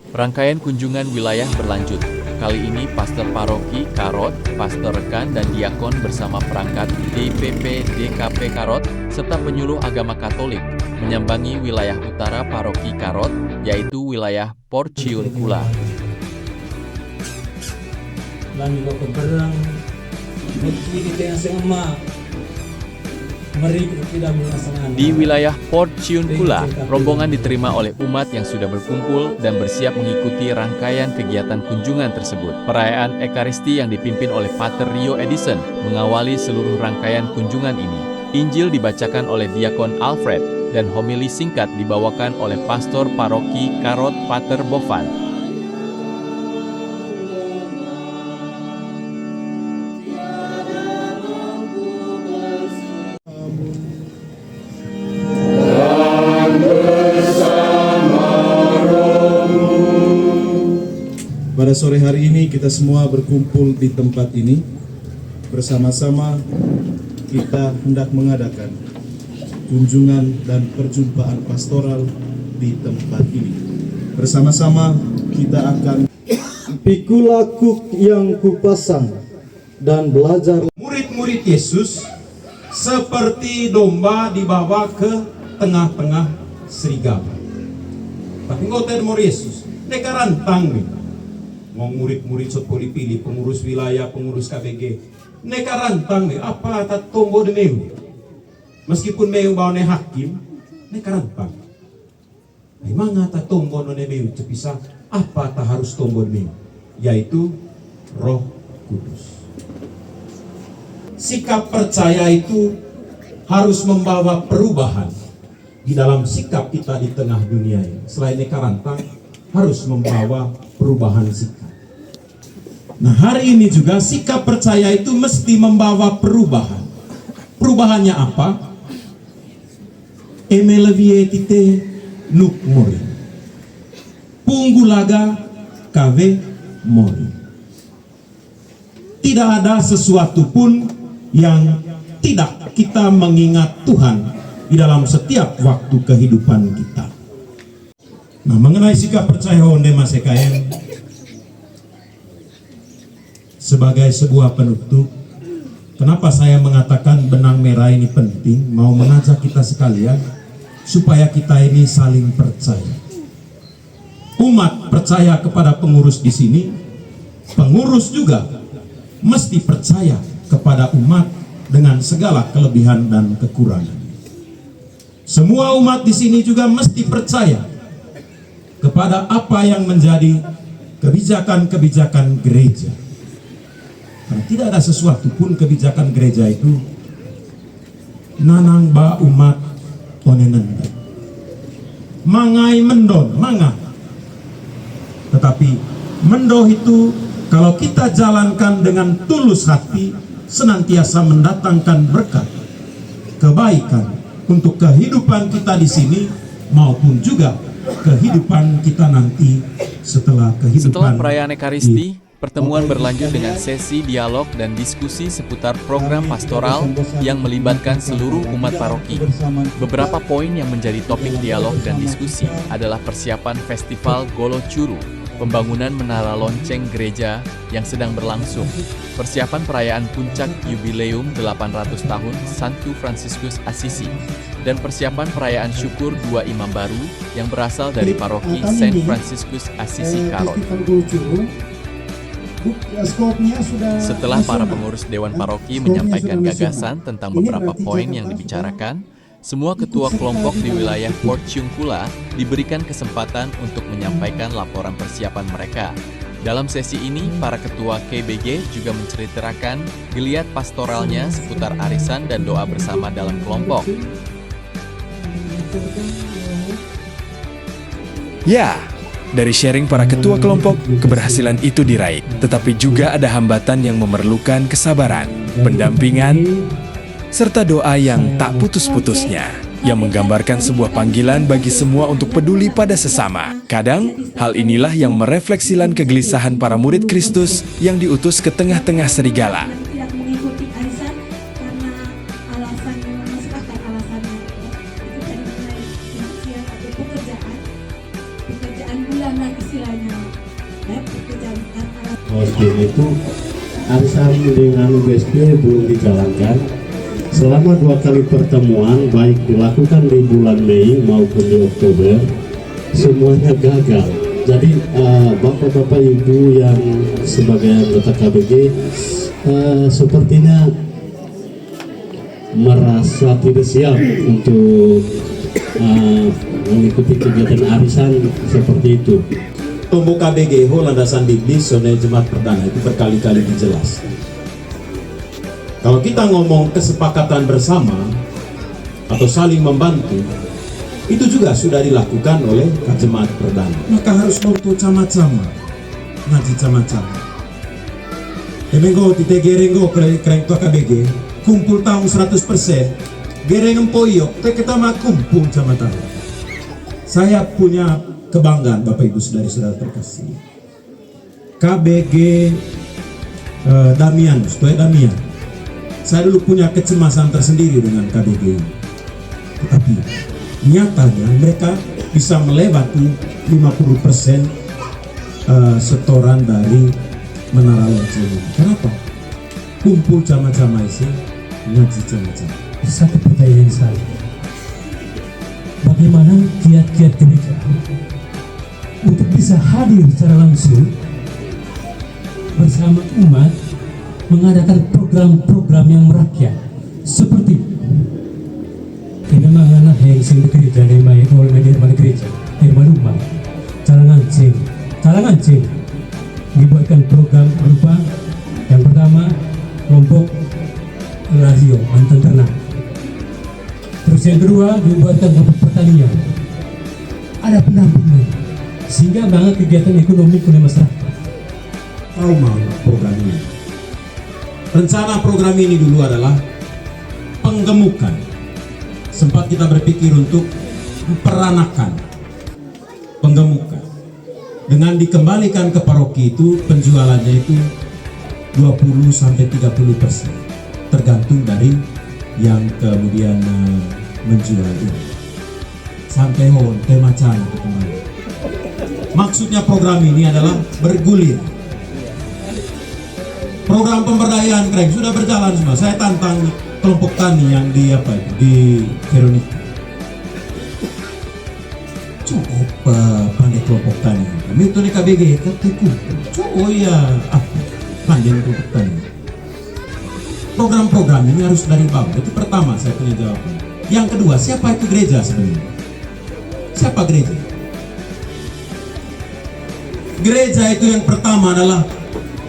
Rangkaian kunjungan wilayah berlanjut. Kali ini pastor paroki Karot, pastor rekan dan diakon bersama perangkat DPP DKP Karot serta penyuluh agama Katolik menyambangi wilayah utara paroki Karot, yaitu wilayah Porciun Kula. Lagi kau keberang, kita yang sama. Di wilayah Porciun Kula, rombongan diterima oleh umat yang sudah berkumpul dan bersiap mengikuti rangkaian kegiatan kunjungan tersebut. Perayaan Ekaristi yang dipimpin oleh Pater Rio Edison mengawali seluruh rangkaian kunjungan ini. Injil dibacakan oleh Diakon Alfred dan homili singkat dibawakan oleh Pastor Paroki Karot Pater Bovan. Pada sore hari ini kita semua berkumpul di tempat ini. Bersama-sama kita hendak mengadakan kunjungan dan perjumpaan pastoral di tempat ini. Bersama-sama kita akan Pikulah kuk yang kupasang dan belajar. Murid-murid Yesus seperti domba dibawa ke tengah-tengah serigala. Tapi ngoten mor Yesus, neka rantang nih. Mau murid-murid sot pilih pengurus wilayah, pengurus KBG, neka rantang nih, apa tak tombo de meu. Meskipun meu bawa ne hakim, neka rantang. Ay manga tak tombo no ne meu cepisa, apa tak harus tombo de meu, yaitu Roh Kudus. Sikap percaya itu harus membawa perubahan di dalam sikap kita di tengah dunia ini. Selain neka rantang, harus membawa perubahan sikap. Nah, hari ini juga sikap percaya itu mesti membawa perubahan. Perubahannya apa? Emelevietite nuk mori. Punggulaga kave mori. Tidak ada sesuatu pun yang tidak kita mengingat Tuhan di dalam setiap waktu kehidupan kita. Nah, mengenai sikap percaya onde masekaen sebagai sebuah penutup, kenapa saya mengatakan benang merah ini penting, mau mengajak kita sekalian supaya kita ini saling percaya. Umat percaya kepada pengurus di sini, pengurus juga mesti percaya kepada umat dengan segala kelebihan dan kekurangan. Semua umat di sini juga mesti percaya kepada apa yang menjadi kebijakan-kebijakan gereja. Karena tidak ada sesuatu pun kebijakan gereja itu nanang ba umat onenenda. Mangai mendon, manga. Tetapi mendoh itu kalau kita jalankan dengan tulus hati, senantiasa mendatangkan berkat, kebaikan untuk kehidupan kita di sini maupun juga kehidupan kita nanti setelah kehidupan. Setelah perayaan Ekaristi, pertemuan berlanjut dengan sesi dialog dan diskusi seputar program pastoral yang melibatkan seluruh umat paroki. Beberapa poin yang menjadi topik dialog dan diskusi adalah persiapan Festival Golo Curu, pembangunan menara lonceng gereja yang sedang berlangsung, persiapan perayaan puncak Yubileum 800 tahun Santo Fransiskus Assisi, dan persiapan perayaan syukur dua imam baru yang berasal dari paroki Saint Franciscus Assisi Karot. Setelah para pengurus Dewan Paroki menyampaikan gagasan tentang beberapa poin yang dibicarakan, semua ketua kelompok di wilayah Porciun Kula diberikan kesempatan untuk menyampaikan laporan persiapan mereka. Dalam sesi ini, para ketua KBG juga menceritakan geliat pastoralnya seputar arisan dan doa bersama dalam kelompok. Ya, dari sharing para ketua kelompok, keberhasilan itu diraih. Tetapi juga ada hambatan yang memerlukan kesabaran, pendampingan, serta doa yang tak putus-putusnya, yang menggambarkan sebuah panggilan bagi semua untuk peduli pada sesama. Kadang, hal inilah yang merefleksikan kegelisahan para murid Kristus yang diutus ke tengah-tengah serigala. Tidak mengikuti arisan karena alasan yang masuk akal alasannya. Itu tadi mengenai finansial atau pekerjaan bulanan istilahnya. pendamping itu arisan dengan UBSP belum dijalankan. Selama 2 kali pertemuan baik dilakukan di bulan Mei maupun di Oktober, semuanya gagal. Jadi bapak-bapak ibu yang sebagai anggota KBG sepertinya merasa tidak siap untuk mengikuti kegiatan arisan seperti itu. Pembuka BGH landasan biblis Sonai Jemaat Perdana itu berkali-kali dijelaskan. Kalau kita ngomong kesepakatan bersama atau saling membantu, itu juga sudah dilakukan oleh Jemaat Perdana. Maka harus nonton sama-sama, ngaji sama-sama. Emenggo tite gerenggo kereng tua KBG kumpul tahun 100%, gereng empoyo, kita mah kumpul sama-sama. Saya punya kebanggaan Bapak Ibu Saudara-saudara terkasih. KBG Damian, supaya Damian. Saya dulu punya kecemasan tersendiri dengan KBG ini. Tetapi nyatanya mereka bisa melewati 50% setoran dari menara lonceng. Kenapa? Kumpul sama-sama isi, ngaji sama-sama. Satu pertanyaan saya, bagaimana kiat-kiat gereja untuk bisa hadir secara langsung bersama umat mengadakan program-program yang merakyat seperti ini mengana yang sing gereja dari mai oleh media gereja dari rumah calangancing dibuatkan program berupa yang pertama kelompok radio mantan ternak. Terus yang kedua dibuatkan kelompok pertanian, ada pendampingan sehingga banget kegiatan ekonomi oleh masyarakat. Tahu mau program ini? Rencana program ini dulu adalah penggemukan. Sempat kita berpikir untuk peranakan, penggemukan. Dengan dikembalikan ke paroki itu penjualannya itu 20-30%, tergantung dari yang kemudian menjual ini. Sampai tema cana kembali. Maksudnya program ini adalah bergulir. Program pemberdayaan Kreng sudah berjalan semua. Saya tantang kelompok tani yang di Veronica. Cukup pandai kelompok tani. Itu nih KBG ketiku. Oh ya, pandai kelompok tani. Program-program ini harus dari bawah. Itu pertama saya punya jawaban. Yang kedua, siapa itu gereja sebenarnya? Siapa gereja? Gereja itu yang pertama adalah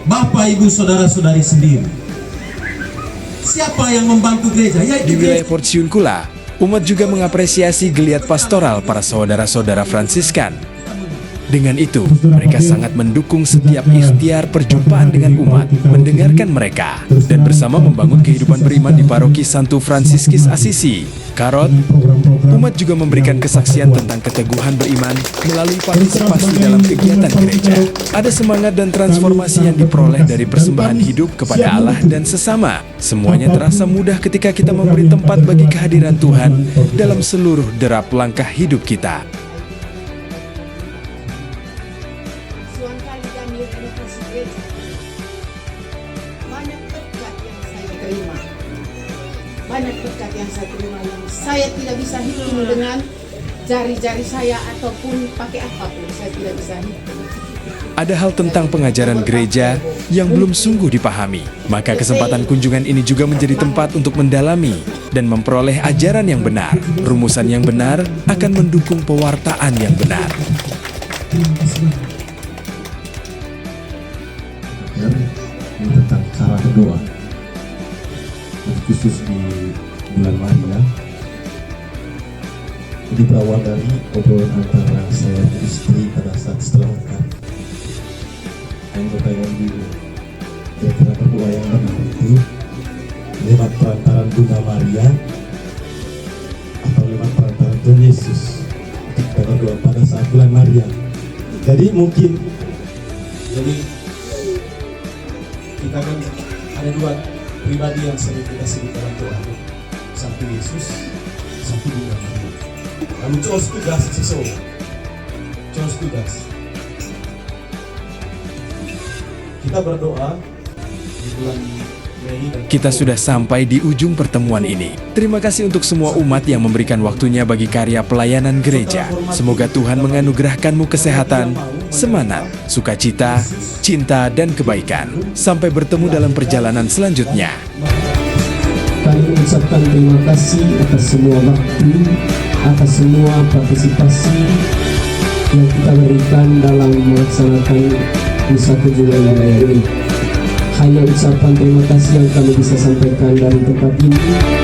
Bapak, Ibu, Saudara-saudari sendiri. Siapa yang membantu gereja? Di wilayah Porciun Kula, umat juga mengapresiasi geliat pastoral para saudara-saudara Fransiskan. Dengan itu, mereka sangat mendukung setiap ikhtiar perjumpaan dengan umat, mendengarkan mereka, dan bersama membangun kehidupan beriman di paroki Santo Franciskis Assisi. Karot, umat juga memberikan kesaksian tentang keteguhan beriman melalui partisipasi dalam kegiatan gereja. Ada semangat dan transformasi yang diperoleh dari persembahan hidup kepada Allah dan sesama. Semuanya terasa mudah ketika kita memberi tempat bagi kehadiran Tuhan dalam seluruh derap langkah hidup kita. Banyak berkat yang saya terima yang saya tidak bisa hitung dengan jari-jari saya ataupun pakai apapun, saya tidak bisa hitung. Ada hal tentang pengajaran gereja yang belum sungguh dipahami, maka kesempatan kunjungan ini juga menjadi tempat untuk mendalami dan memperoleh ajaran yang benar. Rumusan yang benar akan mendukung pewartaan yang benar. Ini tentang cara berdoa, khusus di bulan Maria. Ini berawal dari obrolan antara saya dan istri pada saat setelah makan. Yang bertanya dulu, kira-kira berdoa yang benar itu lewat perantaran Bunda Maria atau lewat perantaran Tuhan Yesus? Kita berdoa pada saat bulan Maria. Jadi mungkin, kita kan ada dua pribadi yang sering kita sebut dalam Tuhan, satu Yesus, satu Bunda Maria. Lalu Charles tugas Charles tugas. Kita berdoa di bulan Mei dan Kita sudah sampai di ujung pertemuan ini. Terima kasih untuk semua umat yang memberikan waktunya bagi karya pelayanan gereja. Semoga Tuhan menganugerahkanmu kesehatan, semangat, sukacita, cinta, dan kebaikan. Sampai bertemu dalam perjalanan selanjutnya. Kami mengucapkan terima kasih atas semua waktu, atas semua partisipasi yang kita berikan dalam melaksanakan misa kunjungan wilayah ini. Hanya ucapan terima kasih yang kami bisa sampaikan dari tempat ini.